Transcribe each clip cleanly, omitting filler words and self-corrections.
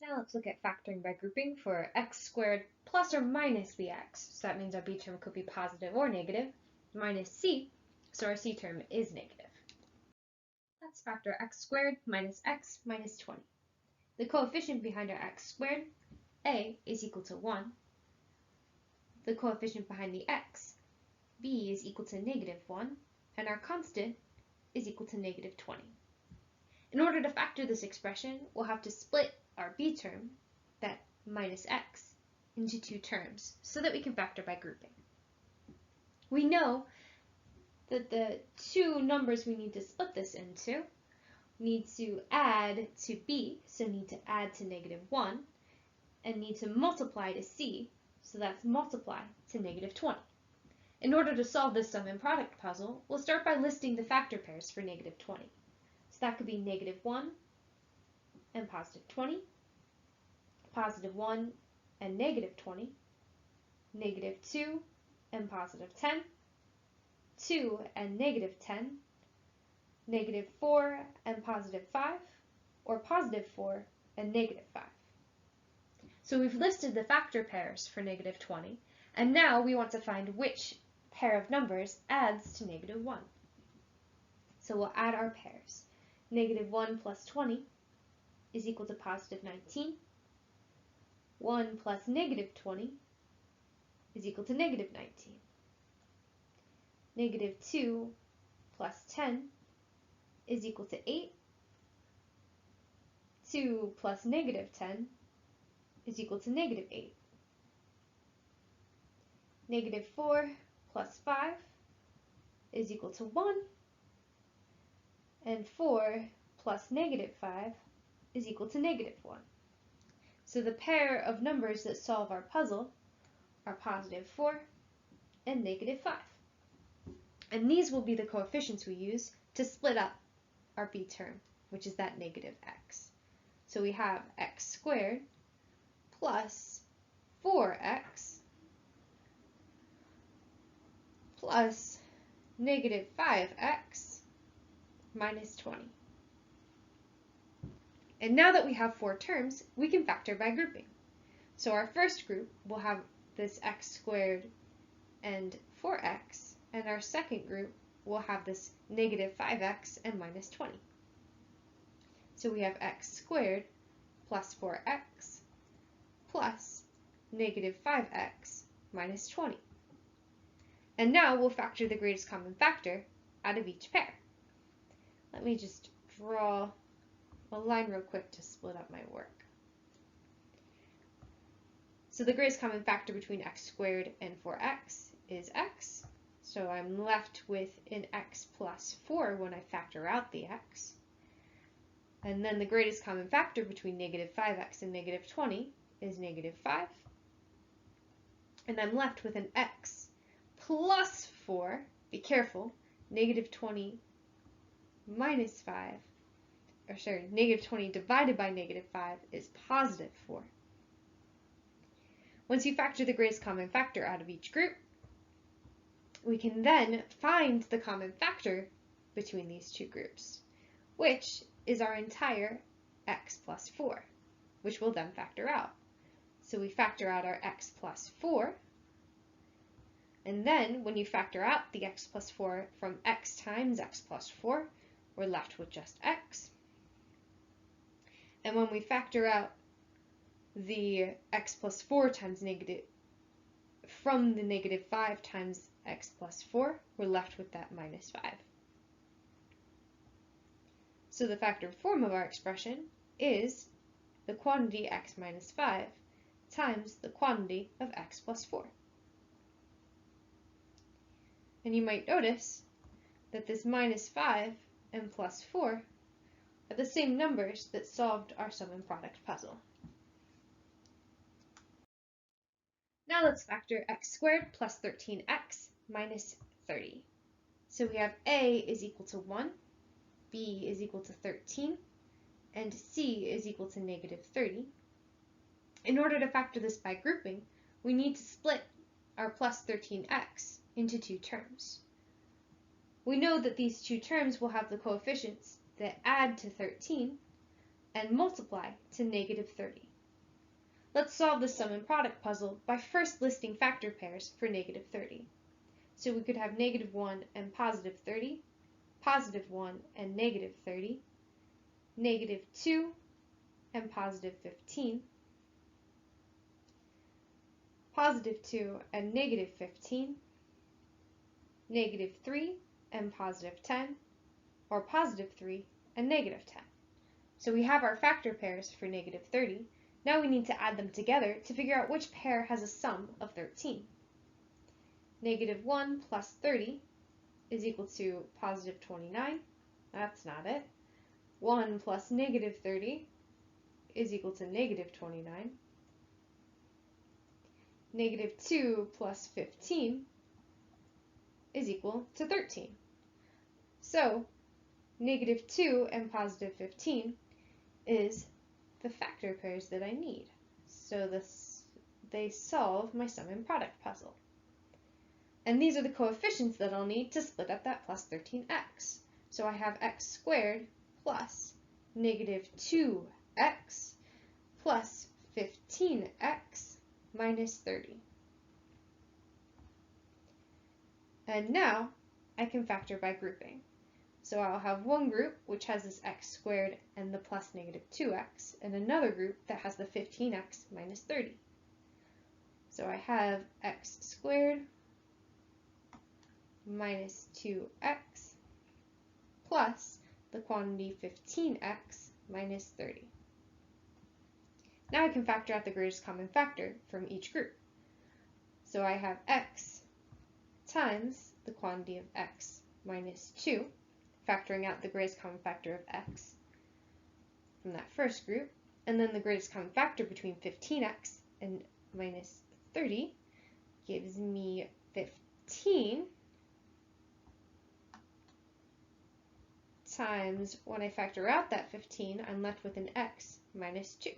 Now let's look at factoring by grouping for x squared plus or minus the x. So that means our b term could be positive or negative, minus c, so our c term is negative. Let's factor x squared minus x minus 20. The coefficient behind our x squared, a, is equal to 1. The coefficient behind the x, b, is equal to negative 1, and our constant is equal to negative 20. In order to factor this expression, we'll have to split our b term, that minus x, into two terms so that we can factor by grouping. We know that the two numbers we need to split this into need to add to b, so need to add to negative 1, and need to multiply to c, so that's multiply to negative 20. In order to solve this sum and product puzzle, we'll start by listing the factor pairs for negative 20. So that could be negative 1 and positive 20, positive 1 and negative 20, negative 2 and positive 10, 2 and negative 10, negative 4 and positive 5, or positive 4 and negative 5. So we've listed the factor pairs for negative 20, and now we want to find which pair of numbers adds to negative 1. So we'll add our pairs. Negative 1 plus 20 is equal to positive 19. 1 plus negative 20 is equal to negative 19. Negative 2 plus 10 is equal to 8. 2 plus negative 10 is equal to negative 8. Negative 4 plus 5 is equal to 1. And 4 plus negative 5 is equal to negative 1. So the pair of numbers that solve our puzzle are positive 4 and negative 5. And these will be the coefficients we use to split up our b term, which is that negative x. So we have x squared plus 4x plus negative 5x minus 20. And now that we have four terms, we can factor by grouping. So our first group will have this x squared and 4x, and our second group will have this negative 5x and minus 20. So we have x squared plus 4x plus negative 5x minus 20. And now we'll factor the greatest common factor out of each pair. Let me just draw a line real quick to split up my work. So the greatest common factor between x squared and 4x is x. So I'm left with an x plus 4 when I factor out the x. And then the greatest common factor between negative 5x and negative 20 is negative 5. And I'm left with an x plus 4, be careful, negative 20 minus 5, or sorry, negative 20 divided by negative 5 is positive 4. Once you factor the greatest common factor out of each group, we can then find the common factor between these two groups, which is our entire x plus 4, which we'll then factor out. So we factor out our x plus 4, and then when you factor out the x plus 4 from x times x plus 4, we're left with just x. And when we factor out the x plus 4 times negative from the negative 5 times x plus 4, we're left with that minus 5. So the factored form of our expression is the quantity x minus 5 times the quantity of x plus 4. And you might notice that this minus 5 and plus 4 are the same numbers that solved our sum and product puzzle. Now let's factor x squared plus 13x minus 30. So we have a is equal to 1, b is equal to 13, and c is equal to negative 30. In order to factor this by grouping, we need to split our plus 13x into two terms. We know that these two terms will have the coefficients that add to 13 and multiply to negative 30. Let's solve the sum and product puzzle by first listing factor pairs for negative 30. So we could have negative 1 and positive 30, positive 1 and negative 30, negative 2 and positive 15, positive 2 and negative 15, negative 3 and positive 10, or positive 3 and negative 10. So we have our factor pairs for negative 30. Now we need to add them together to figure out which pair has a sum of 13. Negative 1 plus 30 is equal to positive 29. That's not it. 1 plus negative 30 is equal to negative 29. Negative 2 plus 15 is equal to 13. So negative 2 and positive 15 is the factor pairs that I need. So they solve my sum and product puzzle. And these are the coefficients that I'll need to split up that plus 13x. So I have x squared plus negative 2x plus 15x minus 30. And now I can factor by grouping. So I'll have one group which has this x squared and the plus negative 2x, and another group that has the 15x minus 30. So I have x squared minus 2x plus the quantity 15x minus 30. Now I can factor out the greatest common factor from each group. So I have x times the quantity of x minus 2, factoring out the greatest common factor of x from that first group, and then the greatest common factor between 15x and minus 30 gives me 15 times, when I factor out that 15, I'm left with an x minus 2.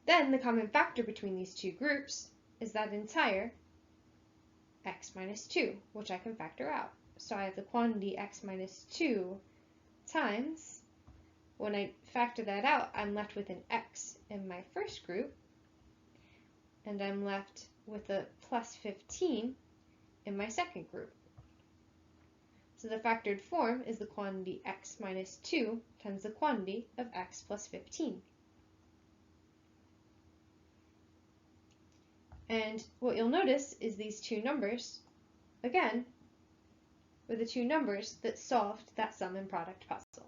Then the common factor between these two groups is that entire x minus 2, which I can factor out. So I have the quantity x minus 2 times, when I factor that out, I'm left with an x in my first group, and I'm left with a plus 15 in my second group. So the factored form is the quantity x minus 2 times the quantity of x plus 15. And what you'll notice is these two numbers, again, were the two numbers that solved that sum and product puzzle.